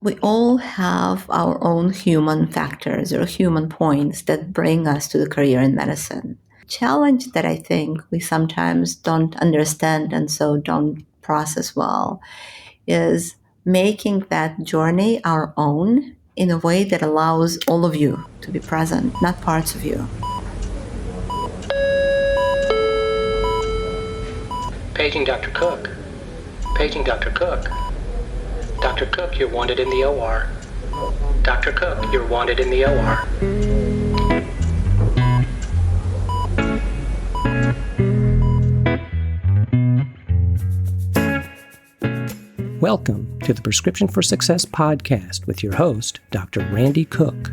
We all have our own human factors or human points that bring us to the career in medicine. Challenge that I think we sometimes don't understand and so don't process well is making that journey our own in a way that allows all of you to be present, not parts of you. Paging Dr. Cook. Paging Dr. Cook. Dr. Cook, you're wanted in the OR. Dr. Cook, you're wanted in the OR. Welcome to the Prescription for Success podcast with your host, Dr. Randy Cook.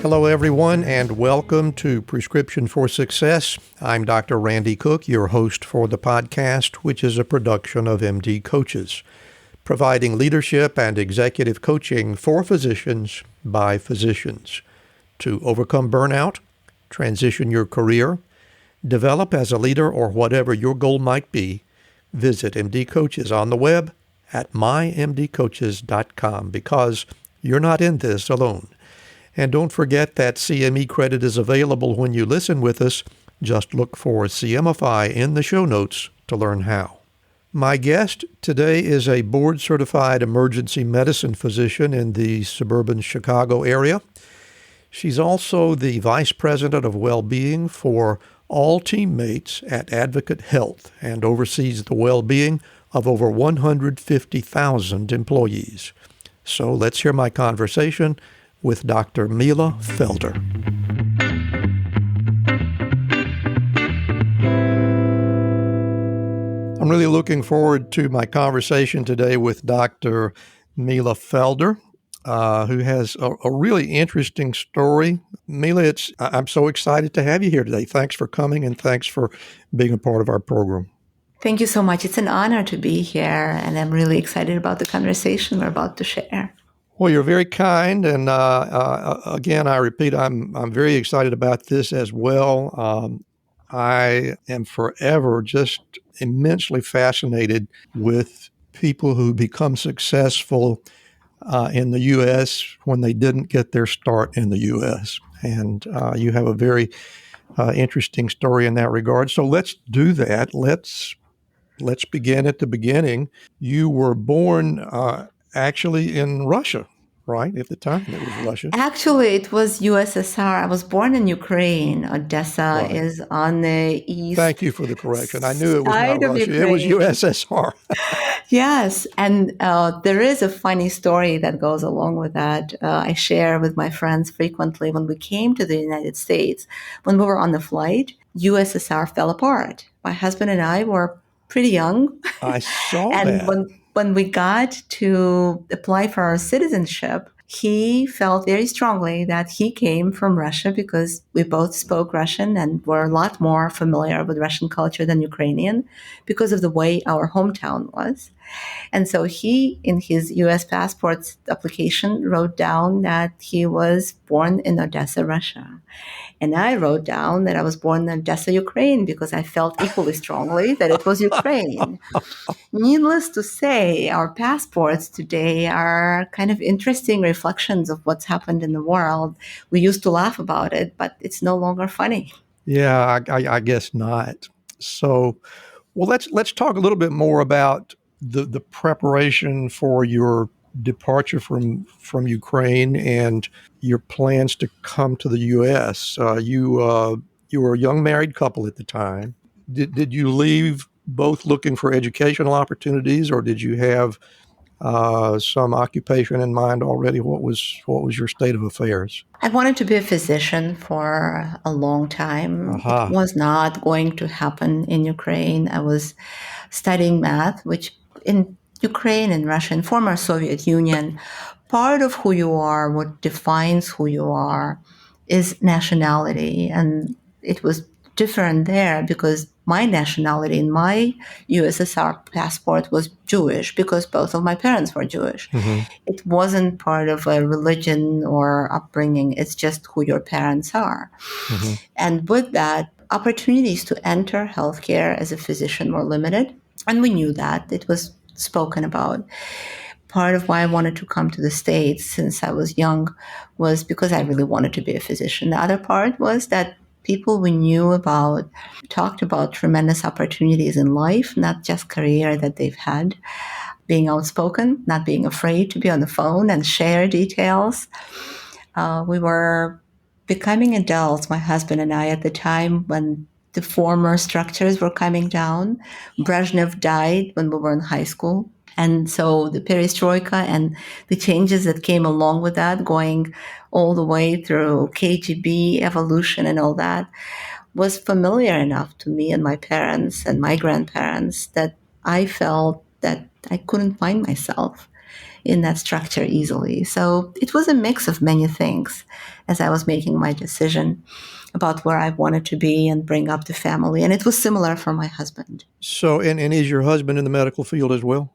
Hello, everyone, and welcome to Prescription for Success. I'm Dr. Randy Cook, your host for the podcast, which is a production of MD Coaches, providing leadership and executive coaching for physicians by physicians to overcome burnout, transition your career, develop as a leader, or whatever your goal might be. Visit MD Coaches on the web at mymdcoaches.com because you're not in this alone. And don't forget that CME credit is available when you listen with us. Just look for CMFI in the show notes to learn how. My guest today is a board-certified emergency medicine physician in the suburban Chicago area. She's also the Vice President of Well-Being for all teammates at Advocate Health and oversees the well-being of over 150,000 employees. So let's hear my conversation with Dr. Mila Felder. I'm really looking forward to my conversation today with Dr. Mila Felder, who has a really interesting story. Mila, I'm so excited to have you here today. Thanks for coming and thanks for being a part of our program. Thank you so much. It's an honor to be here, and I'm really excited about the conversation we're about to share. Well, you're very kind, and again, I repeat, I'm very excited about this as well. I am forever just immensely fascinated with people who become successful in the U.S. when they didn't get their start in the U.S., and you have a very interesting story in that regard. So let's do that. Let's begin at the beginning. You were born actually in Russia, right? At the time, it was Russia. Actually, it was USSR. I was born in Ukraine. Odessa is on the east. Thank you for the correction. I knew it was not Russia. It was USSR. Yes. And there is a funny story that goes along with that. I share with my friends frequently. When we came to the United States, when we were on the flight, USSR fell apart. My husband and I were pretty young. I saw and that. When we got to apply for our citizenship, he felt very strongly that he came from Russia because we both spoke Russian and were a lot more familiar with Russian culture than Ukrainian because of the way our hometown was. And so he, in his U.S. passport application, wrote down that he was born in Odessa, Russia. And I wrote down that I was born in Odessa, Ukraine, because I felt equally strongly that it was Ukraine. Needless to say, our passports today are kind of interesting reflections of what's happened in the world. We used to laugh about it, but it's no longer funny. Yeah, I guess not. So, well, let's talk a little bit more about the preparation for your departure from Ukraine and your plans to come to the U.S. You were a young married couple at the time. Did you leave both looking for educational opportunities, or did you have some occupation in mind already? What was your state of affairs? I wanted to be a physician for a long time. It was not going to happen in Ukraine. I was studying math, which in Ukraine and Russia and former Soviet Union, part of who you are, what defines who you are, is nationality. And it was different there because my nationality in my USSR passport was Jewish because both of my parents were Jewish. Mm-hmm. It wasn't part of a religion or upbringing. It's just who your parents are. Mm-hmm. And with that, opportunities to enter healthcare as a physician were limited. And we knew that. It was spoken about. Part of why I wanted to come to the States since I was young was because I really wanted to be a physician. The other part was that people we knew about talked about tremendous opportunities in life, not just career that they've had, being outspoken, not being afraid to be on the phone and share details. We were becoming adults, my husband and I, at the time when the former structures were coming down. Brezhnev died when we were in high school. And so the perestroika and the changes that came along with that, going all the way through KGB evolution and all that, was familiar enough to me and my parents and my grandparents that I felt that I couldn't find myself in that structure easily. So it was a mix of many things as I was making my decision about where I wanted to be and bring up the family. And it was similar for my husband. So, and is your husband in the medical field as well?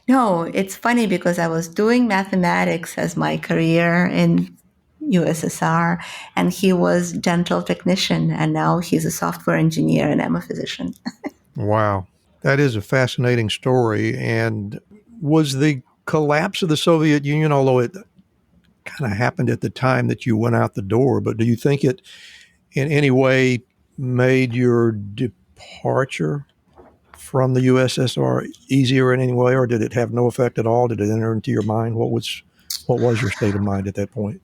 No, it's funny because I was doing mathematics as my career in USSR, and he was dental technician, and now he's a software engineer, and I'm a physician. Wow. That is a fascinating story. And was the collapse of the Soviet Union, although it kind of happened at the time that you went out the door, but do you think it in any way made your departure from the USSR easier in any way, or did it have no effect at all? Did it enter into your mind? What was your state of mind at that point?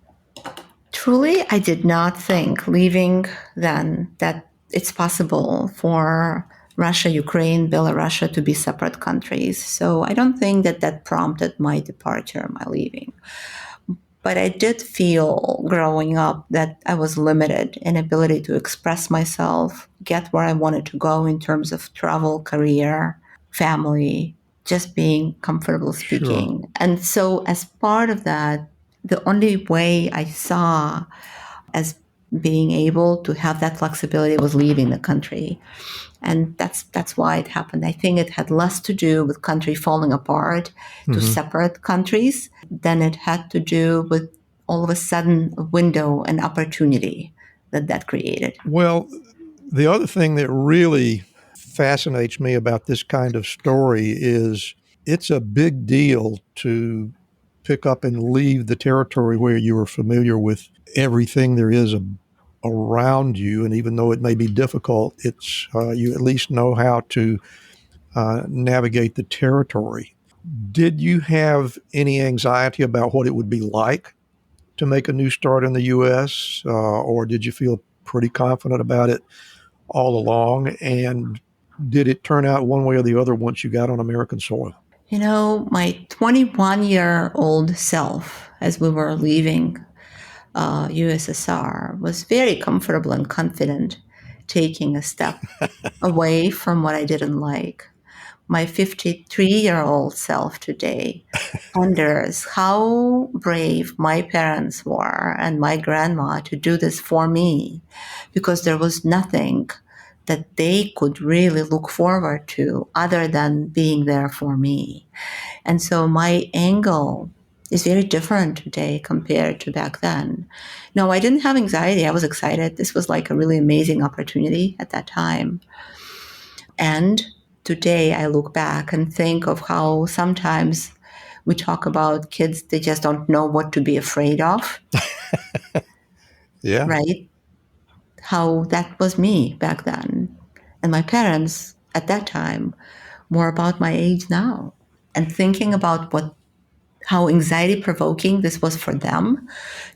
Truly, I did not think leaving then that it's possible for Russia, Ukraine, Belarus to be separate countries. So I don't think that prompted my departure, my leaving. But I did feel growing up that I was limited in ability to express myself, get where I wanted to go in terms of travel, career, family, just being comfortable speaking. Sure. And so as part of that, the only way I saw as being able to have that flexibility was leaving the country. And that's why it happened. I think it had less to do with country falling apart to separate countries than it had to do with all of a sudden a window and opportunity that created. Well, the other thing that really fascinates me about this kind of story is it's a big deal to pick up and leave the territory where you are familiar with everything there is around you. And even though it may be difficult, it's you at least know how to navigate the territory. Did you have any anxiety about what it would be like to make a new start in the U.S., or did you feel pretty confident about it all along? And did it turn out one way or the other once you got on American soil? You know, my 21-year-old self, as we were leaving USSR, was very comfortable and confident taking a step away from what I didn't like. My 53-year-old self today wonders how brave my parents were and my grandma to do this for me, because there was nothing that they could really look forward to other than being there for me. And so my angle is very different today compared to back then. No, I didn't have anxiety. I was excited. This was like a really amazing opportunity at that time. And today I look back and think of how sometimes we talk about kids, they just don't know what to be afraid of. Yeah. Right? How that was me back then. And my parents at that time were about my age now. And thinking about how anxiety provoking this was for them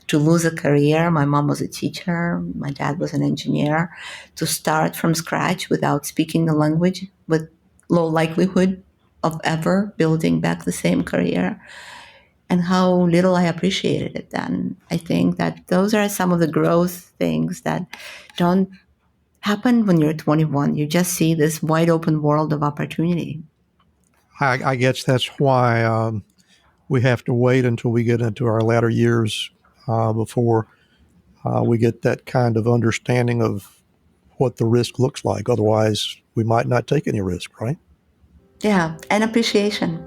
to lose a career. My mom was a teacher. My dad was an engineer. To start from scratch without speaking the language, with low likelihood of ever building back the same career, and how little I appreciated it then. I think that those are some of the growth things that don't happen when you're 21. You just see this wide open world of opportunity. I guess that's why we have to wait until we get into our latter years before we get that kind of understanding of what the risk looks like. Otherwise, we might not take any risk, right? Yeah, and appreciation.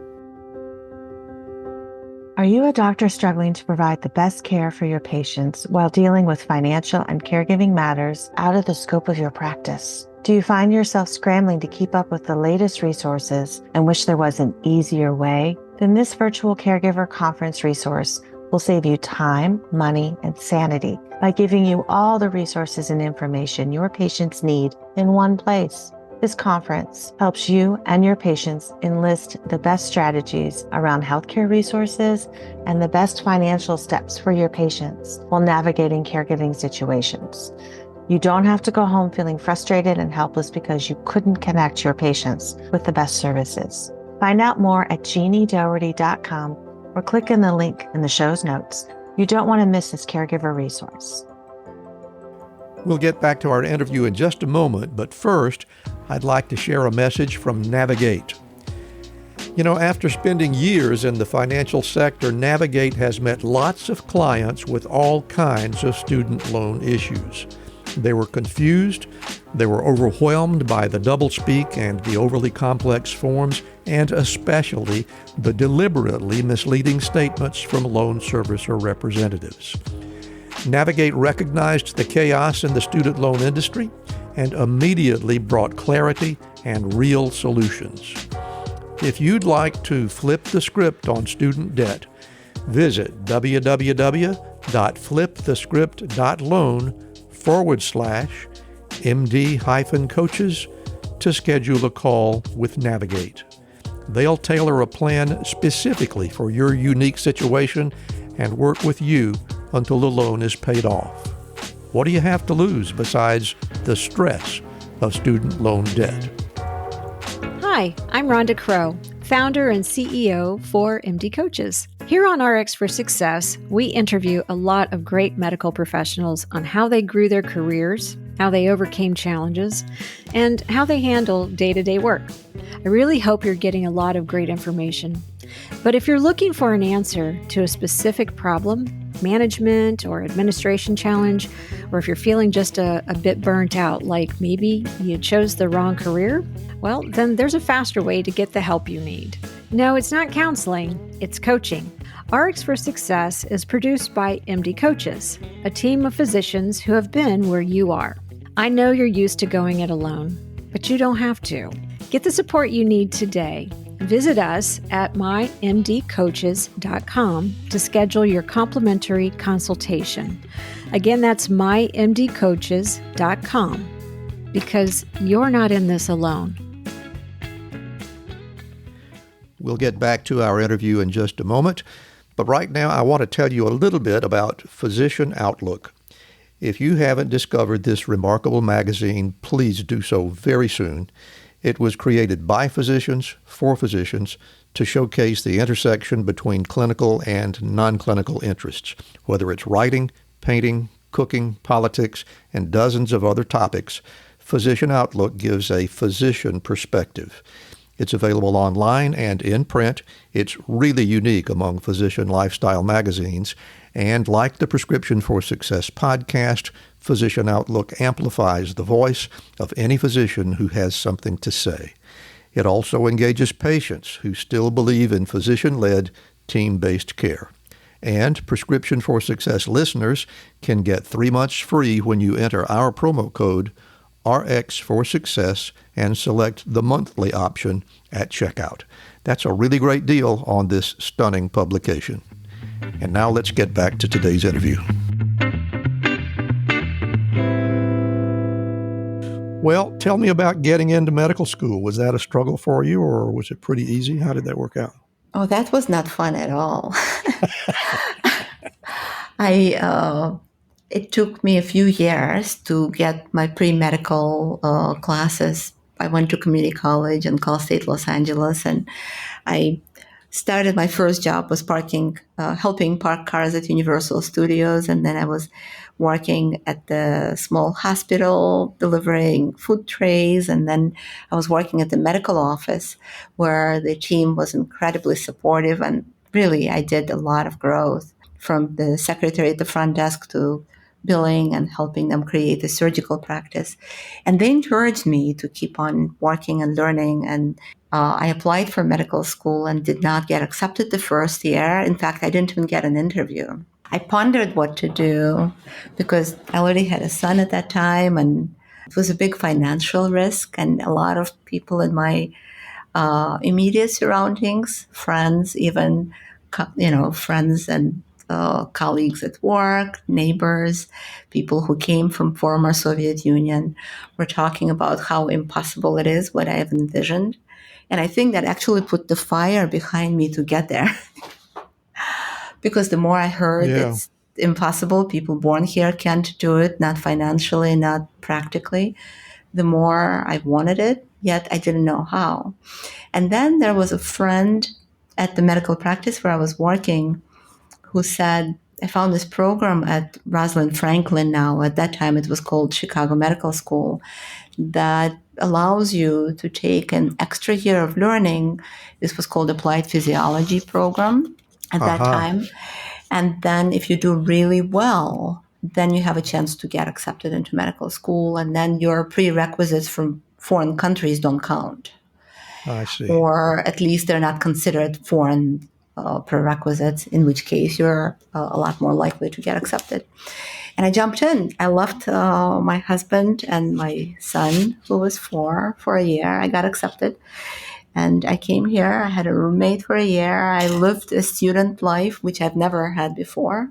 Are Are you a doctor struggling to provide the best care for your patients while dealing with financial and caregiving matters out of the scope of your practice? Do you find yourself scrambling to keep up with the latest resources and wish there was an easier way? Then this virtual caregiver conference resource will save you time, money, and sanity by giving you all the resources and information your patients need in one place. This conference helps you and your patients enlist the best strategies around healthcare resources and the best financial steps for your patients while navigating caregiving situations. You don't have to go home feeling frustrated and helpless because you couldn't connect your patients with the best services. Find out more at jeanniedoherty.com or click in the link in the show's notes. You don't want to miss this caregiver resource. We'll get back to our interview in just a moment, but first, I'd like to share a message from Navigate. You know, after spending years in the financial sector, Navigate has met lots of clients with all kinds of student loan issues. They were confused, they were overwhelmed by the doublespeak and the overly complex forms, and especially the deliberately misleading statements from loan servicer representatives. Navigate recognized the chaos in the student loan industry and immediately brought clarity and real solutions. If you'd like to flip the script on student debt, visit www.flipthescript.loan/MD-coaches to schedule a call with Navigate. They'll tailor a plan specifically for your unique situation and work with you until the loan is paid off. What do you have to lose besides the stress of student loan debt? Hi, I'm Rhonda Crow, founder and CEO for MD Coaches. Here on RX for Success, we interview a lot of great medical professionals on how they grew their careers, how they overcame challenges, and how they handle day-to-day work. I really hope you're getting a lot of great information. But if you're looking for an answer to a specific problem, management or administration challenge, or if you're feeling just a bit burnt out, like maybe you chose the wrong career, well, then there's a faster way to get the help you need. No, it's not counseling, it's coaching. RX for Success is produced by MD Coaches, a team of physicians who have been where you are. I know you're used to going it alone, but you don't have to. Get the support you need today. Visit us at mymdcoaches.com to schedule your complimentary consultation. Again, that's mymdcoaches.com, because you're not in this alone. We'll get back to our interview in just a moment, but right now I want to tell you a little bit about Physician Outlook. If you haven't discovered this remarkable magazine, please do so very soon. It was created by physicians, for physicians, to showcase the intersection between clinical and non-clinical interests. Whether it's writing, painting, cooking, politics, and dozens of other topics, Physician Outlook gives a physician perspective. It's available online and in print. It's really unique among physician lifestyle magazines. And like the Prescription for Success podcast, Physician Outlook amplifies the voice of any physician who has something to say. It also engages patients who still believe in physician-led, team-based care. And Prescription for Success listeners can get 3 months free when you enter our promo code RX for Success and select the monthly option at checkout. That's a really great deal on this stunning publication. And now let's get back to today's interview. Well, tell me about getting into medical school. Was that a struggle for you, or was it pretty easy? How did that work out? Oh, that was not fun at all. It took me a few years to get my pre-medical classes. I went to community college in Cal State Los Angeles, and I started my first job was helping park cars at Universal Studios, and then I was working at the small hospital delivering food trays, and then I was working at the medical office where the team was incredibly supportive, and really I did a lot of growth from the secretary at the front desk to billing and helping them create a surgical practice. And they encouraged me to keep on working and learning. And I applied for medical school and did not get accepted the first year. In fact, I didn't even get an interview. I pondered what to do because I already had a son at that time, and it was a big financial risk. And a lot of people in my immediate surroundings, friends, even, friends and colleagues at work, neighbors, people who came from former Soviet Union were talking about how impossible it is, what I have envisioned. And I think that actually put the fire behind me to get there. Because the more I heard it's impossible, people born here can't do it, not financially, not practically, the more I wanted it, yet I didn't know how. And then there was a friend at the medical practice where I was working who said, I found this program at Rosalind Franklin now. At that time, it was called Chicago Medical School, that allows you to take an extra year of learning. This was called Applied Physiology program at that time. And then if you do really well, then you have a chance to get accepted into medical school. And then your prerequisites from foreign countries don't count. I see. Or at least they're not considered foreign prerequisites, in which case you're a lot more likely to get accepted. And I jumped in. I left my husband and my son, who was 4, for a year. I got accepted. And I came here. I had a roommate for a year. I lived a student life, which I've never had before.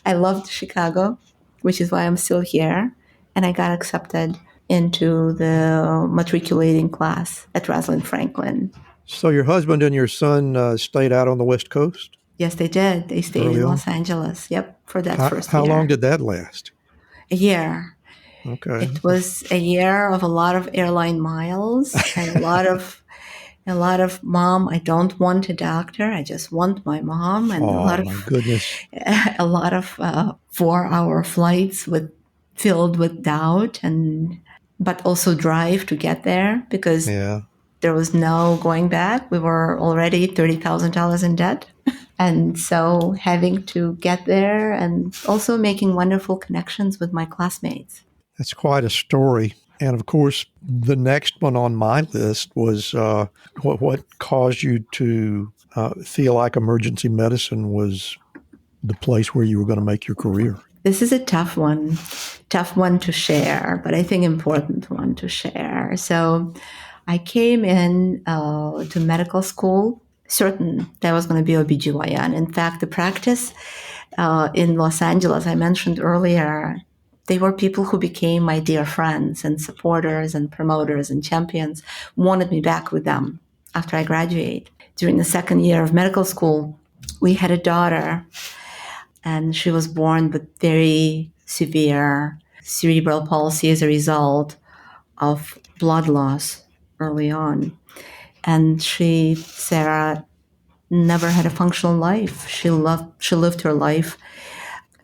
I loved Chicago, which is why I'm still here. And I got accepted into the matriculating class at Rosalind Franklin. So your husband and your son stayed out on the West Coast? Yes, they did. They stayed in Los Angeles. Yep, for that first year. How long did that last? A year. Okay. It was a year of a lot of airline miles and a lot of mom, I don't want a doctor. I just want my mom. And goodness. A lot of 4-hour flights filled with doubt, but also drive to get there because there was no going back. We were already $30,000 in debt. And so having to get there and also making wonderful connections with my classmates. That's quite a story. And of course, the next one on my list was what caused you to feel like emergency medicine was the place where you were going to make your career. This is a tough one to share, but I think important one to share. So I came in to medical school certain that I was going to be OBGYN. In fact, the practice in Los Angeles, I mentioned earlier, they were people who became my dear friends and supporters and promoters and champions, wanted me back with them after I graduated. During the second year of medical school, we had a daughter, and she was born with very severe cerebral palsy as a result of blood loss early on. And Sarah, never had a functional life. She lived her life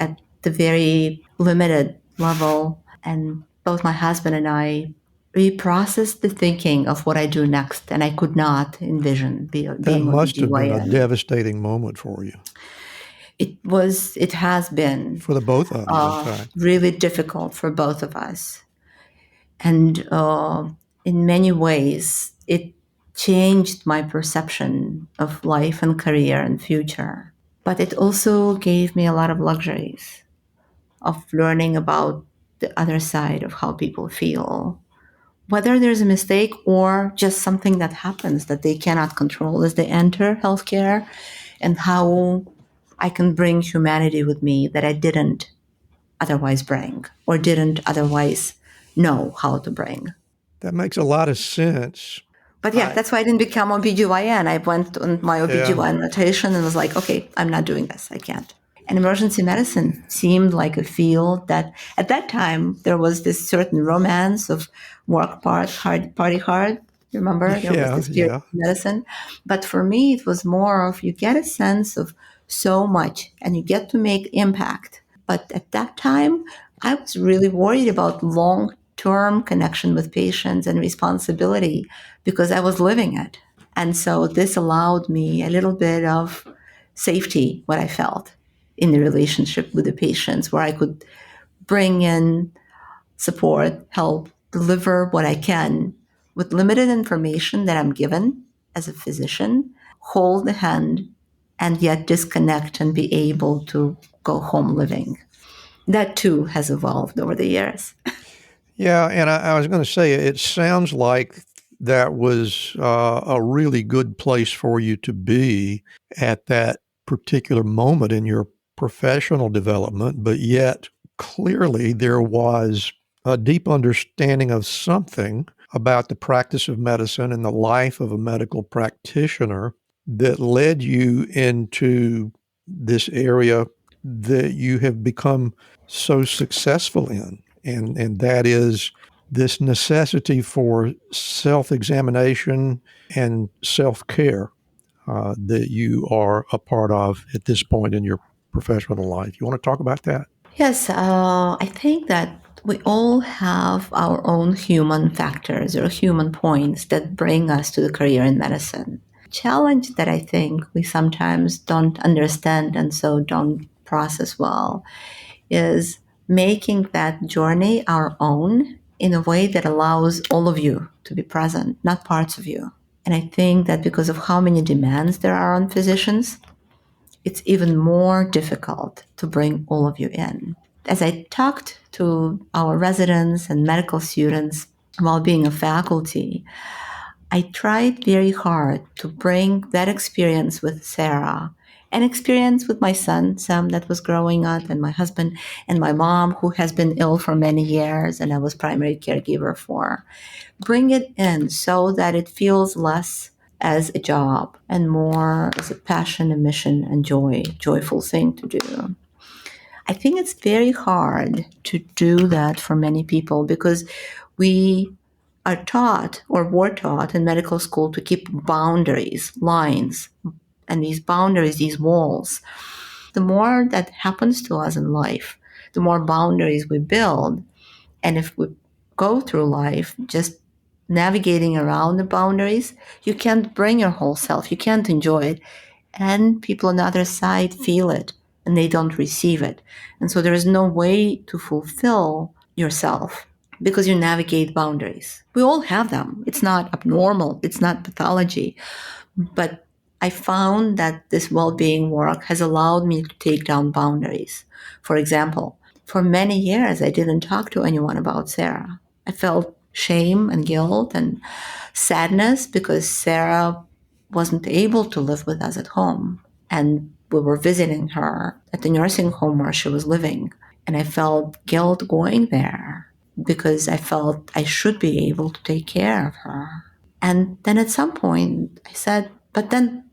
at the very limited level. And both my husband and I reprocessed the thinking of what I do next. And I could not envision being That must have been a OBGYN. devastating moment for you. It has been. For the both of you, in fact. Really difficult for both of us. And in many ways, it changed my perception of life and career and future. But it also gave me a lot of luxuries of learning about the other side of how people feel, whether there's a mistake or just something that happens that they cannot control as they enter healthcare, and how I can bring humanity with me that I didn't otherwise bring or didn't otherwise know how to bring. That makes a lot of sense. But that's why I didn't become OBGYN. I went on my OBGYN rotation and was like, okay, I'm not doing this. I can't. And emergency medicine seemed like a field that at that time there was this certain romance of work party hard. Remember? There was this period of medicine. But for me, it was more of you get a sense of so much and you get to make impact. But at that time, I was really worried about long-term connection with patients and responsibility because I was living it. And so this allowed me a little bit of safety, what I felt. in the relationship with the patients, where I could bring in support, help, deliver what I can with limited information that I'm given as a physician, hold the hand, and yet disconnect and be able to go home living. That too has evolved over the years. Yeah, and I was going to say, it sounds like that was a really good place for you to be at that particular moment in your professional development, but yet clearly there was a deep understanding of something about the practice of medicine and the life of a medical practitioner that led you into this area that you have become so successful in. And that is this necessity for self-examination and self-care that you are a part of at this point in your professional life. You want to talk about that? Yes, I think that we all have our own human factors or human points that bring us to the career in medicine. Challenge that I think we sometimes don't understand and so don't process well is making that journey our own in a way that allows all of you to be present, not parts of you. And I think that because of how many demands there are on physicians, it's even more difficult to bring all of you in. As I talked to our residents and medical students while being a faculty, I tried very hard to bring that experience with Sarah, an experience with my son, Sam, that was growing up, and my husband, and my mom, who has been ill for many years, and I was primary caregiver for. Bring it in so that it feels less as a job and more as a passion, a mission, and joyful thing to do. I think it's very hard to do that for many people because we are taught or were taught in medical school to keep boundaries, lines, and these boundaries, these walls. The more that happens to us in life, the more boundaries we build. And if we go through life just navigating around the boundaries, you can't bring your whole self. You can't enjoy it. And people on the other side feel it and they don't receive it. And so there is no way to fulfill yourself because you navigate boundaries. We all have them. It's not abnormal. It's not pathology. But I found that this well-being work has allowed me to take down boundaries. For example, for many years, I didn't talk to anyone about Sarah. I felt shame and guilt and sadness because Sarah wasn't able to live with us at home. And we were visiting her at the nursing home where she was living. And I felt guilt going there because I felt I should be able to take care of her. And then at some point I said, but then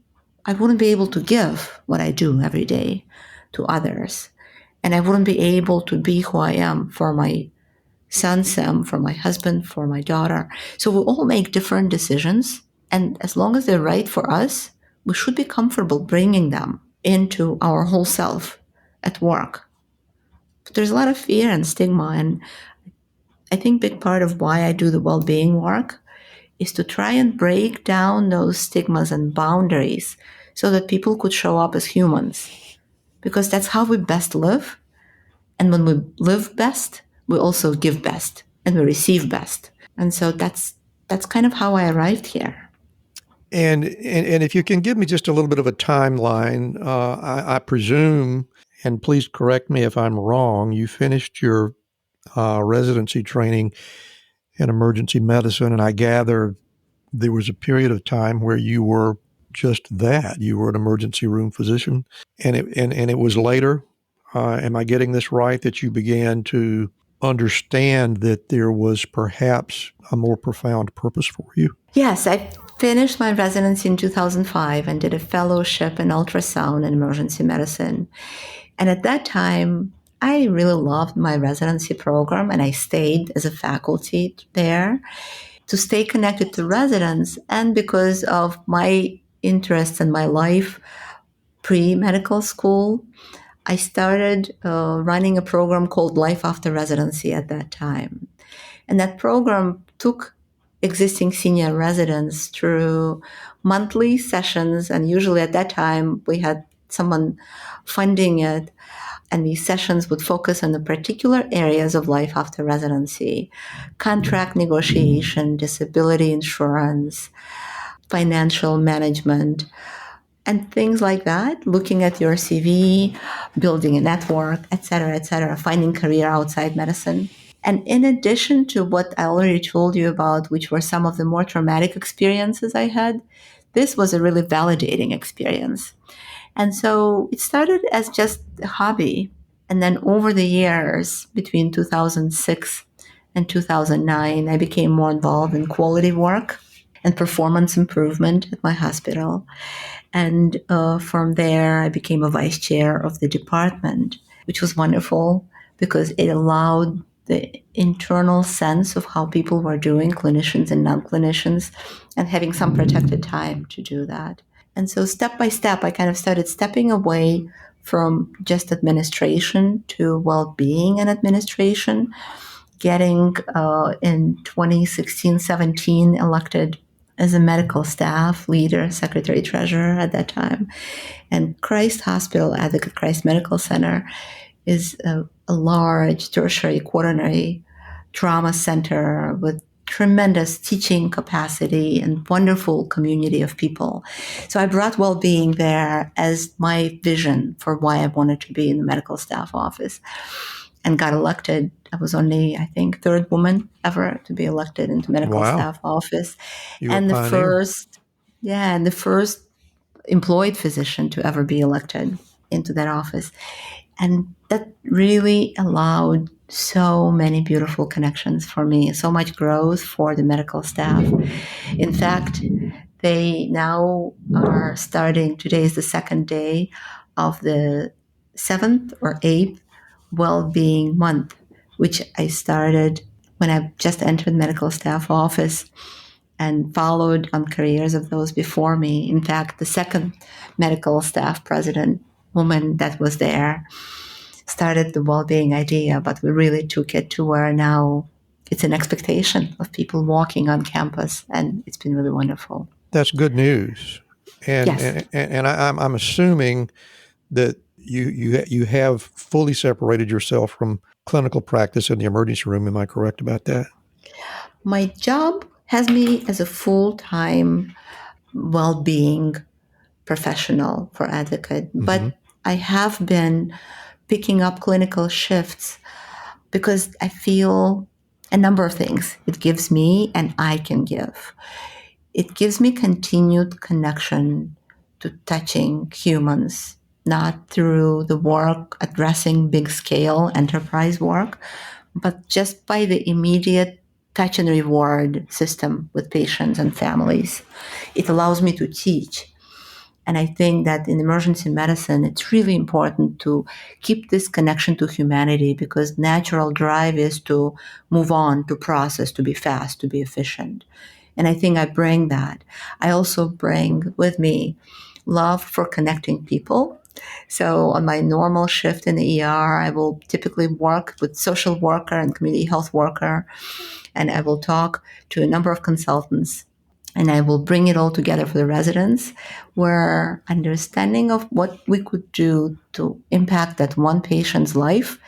I wouldn't be able to give what I do every day to others. And I wouldn't be able to be who I am for my son, Sam, for my husband, for my daughter. So we all make different decisions. And as long as they're right for us, we should be comfortable bringing them into our whole self at work. But there's a lot of fear and stigma. And I think a big part of why I do the well-being work is to try and break down those stigmas and boundaries so that people could show up as humans. Because that's how we best live. And when we live best, we also give best and we receive best. And so that's kind of how I arrived here. And if you can give me just a little bit of a timeline, I presume, and please correct me if I'm wrong, you finished your residency training in emergency medicine, and I gather there was a period of time where you were just that. You were an emergency room physician, and it was later, am I getting this right, that you began to understand that there was perhaps a more profound purpose for you? Yes, I finished my residency in 2005 and did a fellowship in ultrasound and emergency medicine. And at that time, I really loved my residency program and I stayed as a faculty there to stay connected to residents. And because of my interests in my life pre-medical school, I started running a program called Life After Residency at that time. And that program took existing senior residents through monthly sessions. And usually at that time, we had someone funding it. And these sessions would focus on the particular areas of life after residency: contract negotiation, disability insurance, financial management, and things like that, looking at your CV, building a network, et cetera, finding career outside medicine. And in addition to what I already told you about, which were some of the more traumatic experiences I had, this was a really validating experience. And so it started as just a hobby. And then over the years, between 2006 and 2009, I became more involved in quality work and performance improvement at my hospital. And from there, I became a vice chair of the department, which was wonderful because it allowed the internal sense of how people were doing, clinicians and non-clinicians, and having some protected time to do that. And so step by step, I kind of started stepping away from just administration to well-being and administration, getting in 2016-17 elected as a medical staff leader, secretary treasurer at that time. And Christ Hospital, Advocate Christ Medical Center, is a large tertiary quaternary trauma center with tremendous teaching capacity and wonderful community of people. So I brought well-being there as my vision for why I wanted to be in the medical staff office, and got elected. I was only, I think, third woman ever to be elected into medical staff office. And the first employed physician to ever be elected into that office. And that really allowed so many beautiful connections for me, so much growth for the medical staff. In fact, they now are starting, today is the second day of the 7th or 8th Well-Being Month, which I started when I just entered medical staff office and followed on careers of those before me. In fact, the second medical staff president woman that was there started the well-being idea, but we really took it to where now it's an expectation of people walking on campus, and it's been really wonderful. That's good news. And yes. and I'm assuming that you have fully separated yourself from clinical practice in the emergency room. Am I correct about that? My job has me as a full-time well-being professional for Advocate, but I have been picking up clinical shifts because I feel a number of things it gives me and I can give. It gives me continued connection to touching humans, not through the work addressing big scale enterprise work, but just by the immediate touch and reward system with patients and families. It allows me to teach. And I think that in emergency medicine, it's really important to keep this connection to humanity, because natural drive is to move on, to process, to be fast, to be efficient. And I think I bring that. I also bring with me love for connecting people. So on my normal shift in the ER, I will typically work with social worker and community health worker, and I will talk to a number of consultants, and I will bring it all together for the residents, where understanding of what we could do to impact that one patient's life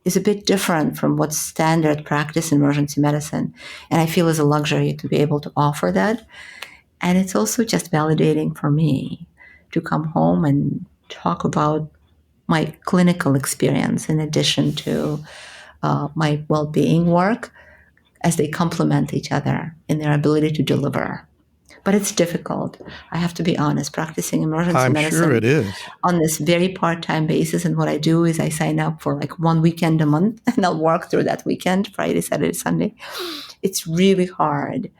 is a bit different from what's standard practice in emergency medicine. And I feel it's a luxury to be able to offer that. And it's also just validating for me to come home and talk about my clinical experience in addition to my well-being work, as they complement each other in their ability to deliver. But it's difficult. I have to be honest, practicing emergency medicine sure it is. on this very part-time basis. And what I do is I sign up for like one weekend a month, and I'll work through that weekend, Friday, Saturday, Sunday. It's really hard.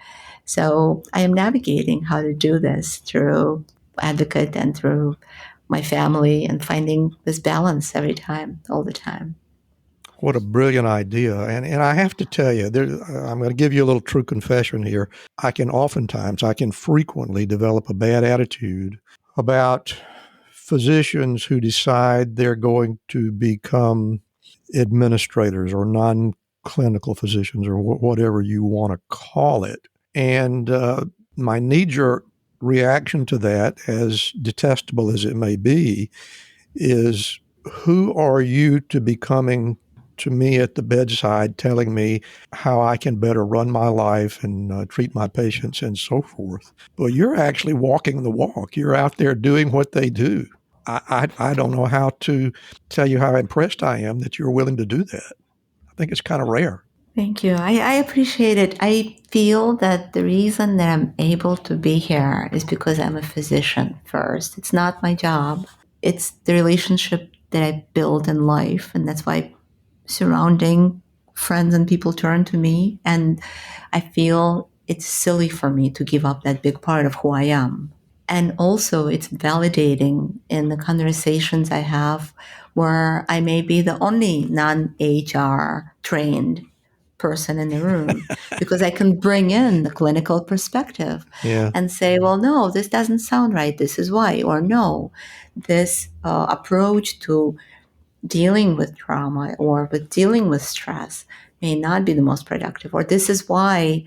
So I am navigating how to do this through Advocate and through my family, and finding this balance every time, all the time. What a brilliant idea. And I have to tell you, I'm going to give you a little true confession here. I can frequently develop a bad attitude about physicians who decide they're going to become administrators or non-clinical physicians, or whatever you want to call it. And my knee-jerk reaction to that, as detestable as it may be, is who are you to be coming to me at the bedside telling me how I can better run my life and treat my patients and so forth? Well, you're actually walking the walk. You're out there doing what they do. I don't know how to tell you how impressed I am that you're willing to do that. I think it's kind of rare. Thank you. I appreciate it. I feel that the reason that I'm able to be here is because I'm a physician first. It's not my job. It's the relationship that I build in life. And that's why surrounding friends and people turn to me. And I feel it's silly for me to give up that big part of who I am. And also it's validating in the conversations I have where I may be the only non-HR trained person in the room because I can bring in the clinical perspective and say, well, no, this doesn't sound right. This is why. Or no, this approach to dealing with trauma or with dealing with stress may not be the most productive. Or this is why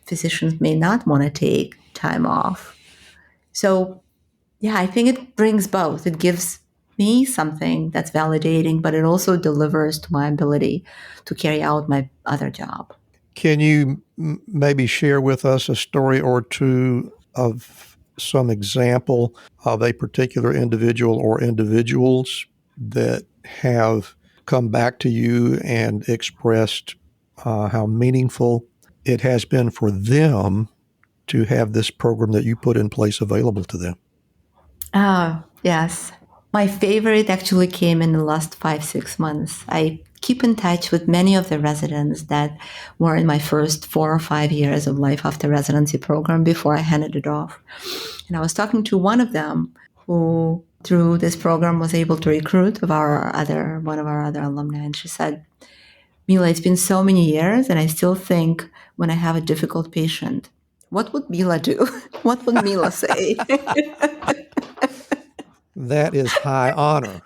physicians may not want to take time off. So, yeah, I think it brings both. It gives me something that's validating, but it also delivers to my ability to carry out my other job. Can you maybe share with us a story or two of some example of a particular individual or individuals that have come back to you and expressed how meaningful it has been for them to have this program that you put in place available to them? Oh, yes. My favorite actually came in the last 5-6 months. I keep in touch with many of the residents that were in my first 4 or 5 years of life after residency program before I handed it off. And I was talking to one of them who, through this program, was able to recruit one of our other alumni. And she said, Mila, it's been so many years, and I still think when I have a difficult patient, what would Mila do? What would Mila say? That is high honor.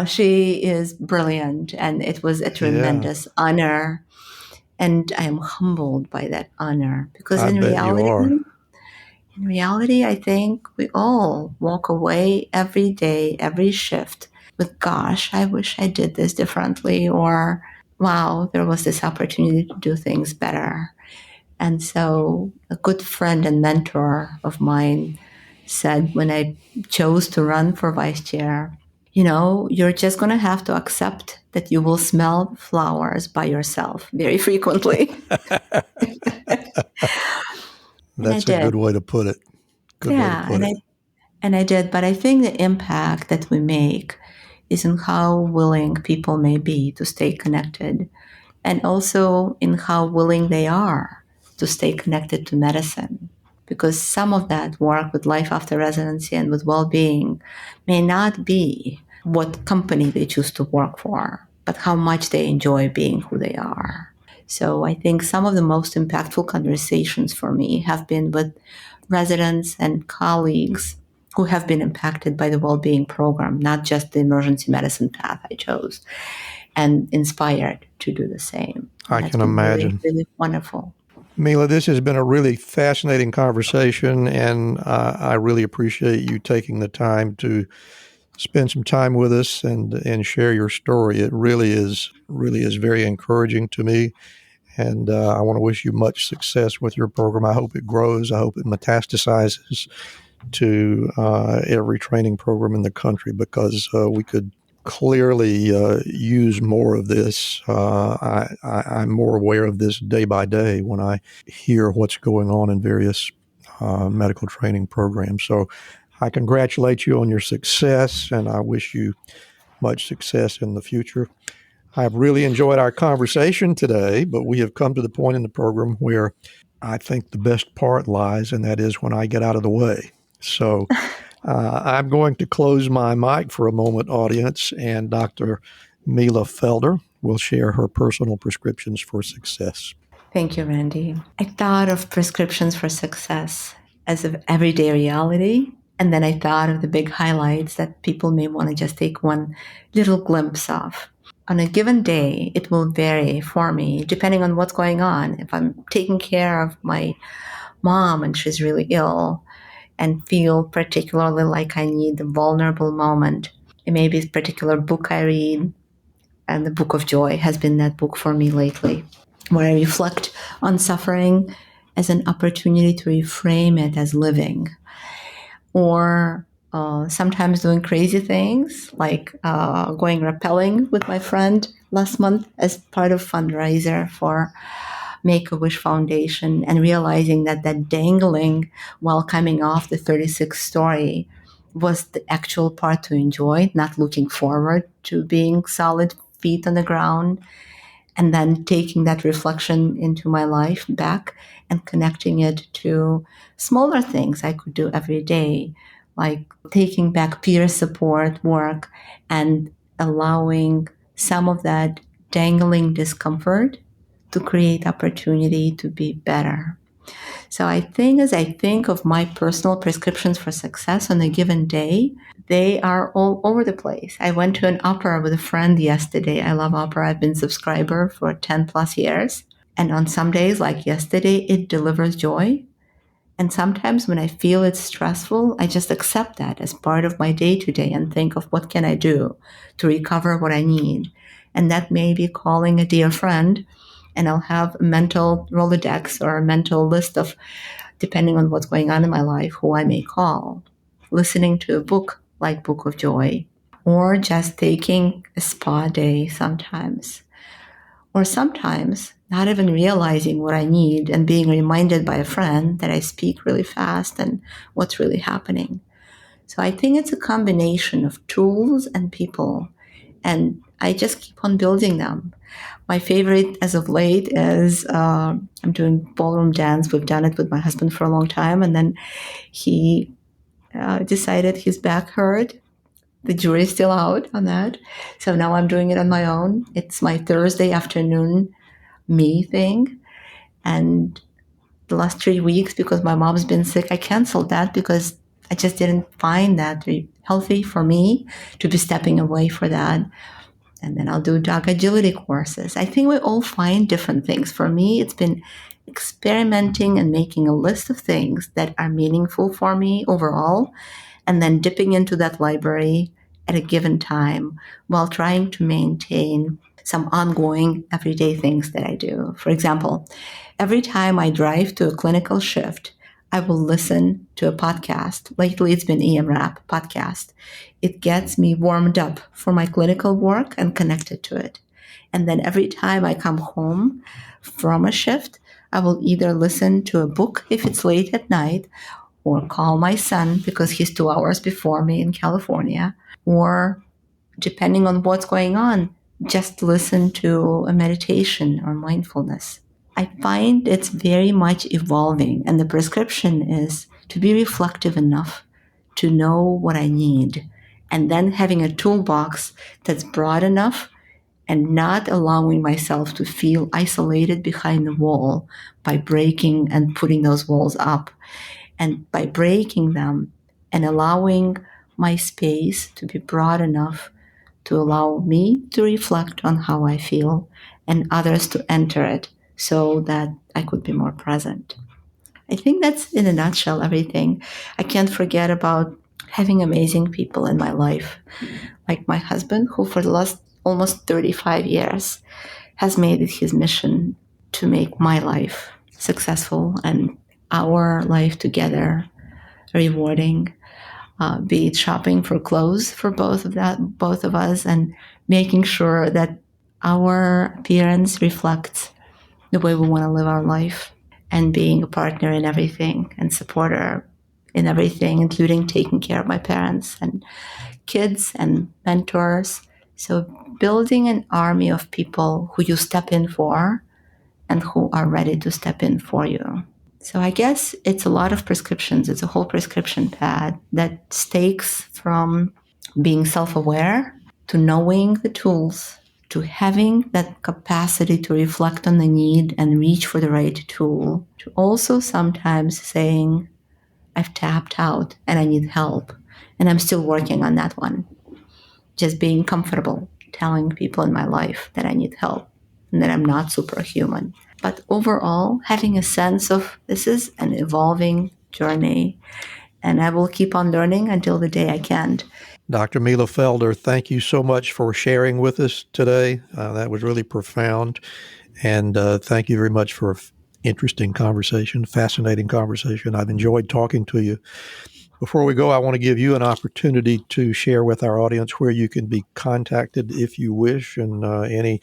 She is brilliant, and it was a tremendous honor. And I am humbled by that honor because in reality, I think we all walk away every day, every shift with, gosh, I wish I did this differently, or wow, there was this opportunity to do things better. And so a good friend and mentor of mine said when I chose to run for vice chair, you're just going to have to accept that you will smell flowers by yourself very frequently. That's a good way to put it. And I did. But I think the impact that we make is in how willing people may be to stay connected, and also in how willing they are to stay connected to medicine. Because some of that work with life after residency and with well-being may not be what company they choose to work for, but how much they enjoy being who they are. So I think some of the most impactful conversations for me have been with residents and colleagues who have been impacted by the well-being program, not just the emergency medicine path I chose, and inspired to do the same. I can imagine. Really, really wonderful. Mila, this has been a really fascinating conversation, and I really appreciate you taking the time to spend some time with us and share your story. It really is very encouraging to me, and I want to wish you much success with your program. I hope it grows. I hope it metastasizes to every training program in the country, because we could clearly use more of this. I'm more aware of this day by day when I hear what's going on in various medical training programs. So I congratulate you on your success, and I wish you much success in the future. I've really enjoyed our conversation today, but we have come to the point in the program where I think the best part lies, and that is when I get out of the way. So I'm going to close my mic for a moment, audience, and Dr. Mila Felder will share her personal prescriptions for success. Thank you, Randy. I thought of prescriptions for success as an everyday reality, and then I thought of the big highlights that people may want to just take one little glimpse of. On a given day, it will vary for me depending on what's going on. If I'm taking care of my mom and she's really ill and feel particularly like I need a vulnerable moment. It may be a particular book I read, and the Book of Joy has been that book for me lately, where I reflect on suffering as an opportunity to reframe it as living. Or sometimes doing crazy things like going rappelling with my friend last month as part of fundraiser for Make-A-Wish Foundation, and realizing that dangling while coming off the 36th story was the actual part to enjoy, not looking forward to being solid feet on the ground, and then taking that reflection into my life back and connecting it to smaller things I could do every day, like taking back peer support work and allowing some of that dangling discomfort to create opportunity to be better. So I think as I think of my personal prescriptions for success on a given day, they are all over the place. I went to an opera with a friend yesterday. I love opera. I've been a subscriber for 10 plus years. And on some days like yesterday, it delivers joy. And sometimes when I feel it's stressful, I just accept that as part of my day to day and think of what can I do to recover what I need. And that may be calling a dear friend, and I'll have a mental Rolodex or a mental list of, depending on what's going on in my life, who I may call. Listening to a book like Book of Joy, or just taking a spa day sometimes. Or sometimes not even realizing what I need and being reminded by a friend that I speak really fast and what's really happening. So I think it's a combination of tools and people, and I just keep on building them. My favorite as of late is I'm doing ballroom dance. We've done it with my husband for a long time, and then he decided his back hurt. The jury's still out on that. So now I'm doing it on my own. It's my Thursday afternoon me thing. And the last 3 weeks, because my mom's been sick, I canceled that because I just didn't find that healthy for me to be stepping away for that. And then I'll do dog agility courses. I think we all find different things. For me, it's been experimenting and making a list of things that are meaningful for me overall, and then dipping into that library at a given time while trying to maintain some ongoing everyday things that I do. For example, every time I drive to a clinical shift, I will listen to a podcast. Lately, it's been EMRAP podcast. It gets me warmed up for my clinical work and connected to it. And then every time I come home from a shift, I will either listen to a book if it's late at night, or call my son because he's 2 hours before me in California, or depending on what's going on, just listen to a meditation or mindfulness. I find it's very much evolving, and the prescription is to be reflective enough to know what I need, and then having a toolbox that's broad enough and not allowing myself to feel isolated behind the wall by breaking and putting those walls up. And by breaking them and allowing my space to be broad enough to allow me to reflect on how I feel and others to enter it so that I could be more present. I think that's in a nutshell everything. I can't forget about having amazing people in my life, like my husband, who for the last almost 35 years has made it his mission to make my life successful and our life together rewarding, be it shopping for clothes for both of us, and making sure that our appearance reflects the way we want to live our life, and being a partner in everything and supporter in everything, including taking care of my parents and kids and mentors. So building an army of people who you step in for and who are ready to step in for you. So I guess it's a lot of prescriptions. It's a whole prescription pad that stakes from being self-aware to knowing the tools to having that capacity to reflect on the need and reach for the right tool, to also sometimes saying, I've tapped out and I need help. And I'm still working on that one. Just being comfortable telling people in my life that I need help and that I'm not superhuman. But overall, having a sense of this is an evolving journey, and I will keep on learning until the day I can't. Dr. Mila Felder, thank you so much for sharing with us today. That was really profound. And thank you very much for an interesting conversation, fascinating conversation. I've enjoyed talking to you. Before we go, I want to give you an opportunity to share with our audience where you can be contacted if you wish, and any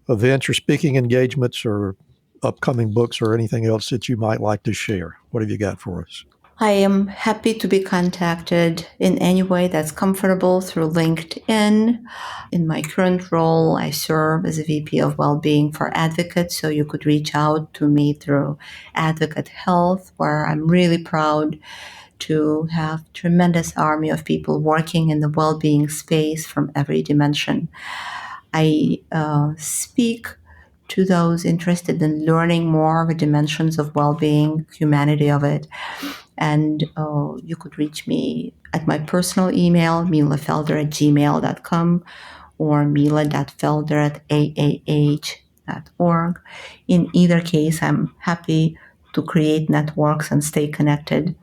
events or speaking engagements or upcoming books or anything else that you might like to share. What have you got for us? I am happy to be contacted in any way that's comfortable through LinkedIn. In my current role, I serve as a VP of Wellbeing for Advocates, so you could reach out to me through Advocate Health, where I'm really proud to have a tremendous army of people working in the well-being space from every dimension. I speak to those interested in learning more of the dimensions of well-being, humanity of it. And you could reach me at my personal email, milafelder@gmail.com, or mila.felder@aah.org. In either case, I'm happy to create networks and stay connected.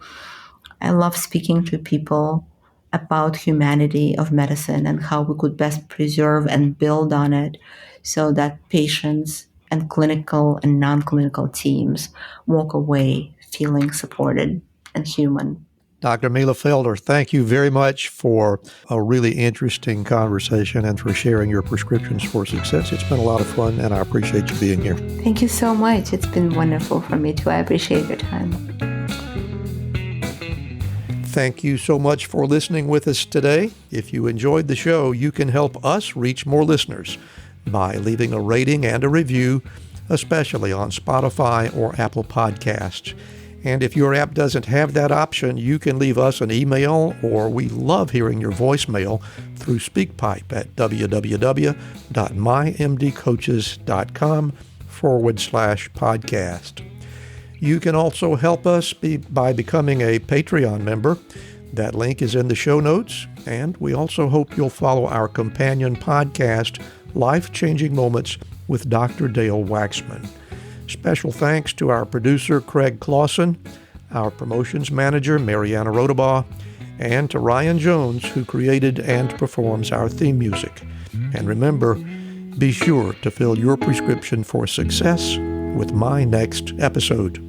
I love speaking to people about humanity of medicine and how we could best preserve and build on it so that patients and clinical and non-clinical teams walk away feeling supported and human. Dr. Mila Felder, thank you very much for a really interesting conversation and for sharing your prescriptions for success. It's been a lot of fun, and I appreciate you being here. Thank you so much. It's been wonderful for me too. I appreciate your time. Thank you so much for listening with us today. If you enjoyed the show, you can help us reach more listeners by leaving a rating and a review, especially on Spotify or Apple Podcasts. And if your app doesn't have that option, you can leave us an email, or we love hearing your voicemail through SpeakPipe at www.mymdcoaches.com/podcast. You can also help us by becoming a Patreon member. That link is in the show notes. And we also hope you'll follow our companion podcast, Life-Changing Moments with Dr. Dale Waxman. Special thanks to our producer, Craig Clausen, our promotions manager, Mariana Rodabaugh, and to Ryan Jones, who created and performs our theme music. And remember, be sure to fill your prescription for success with my next episode.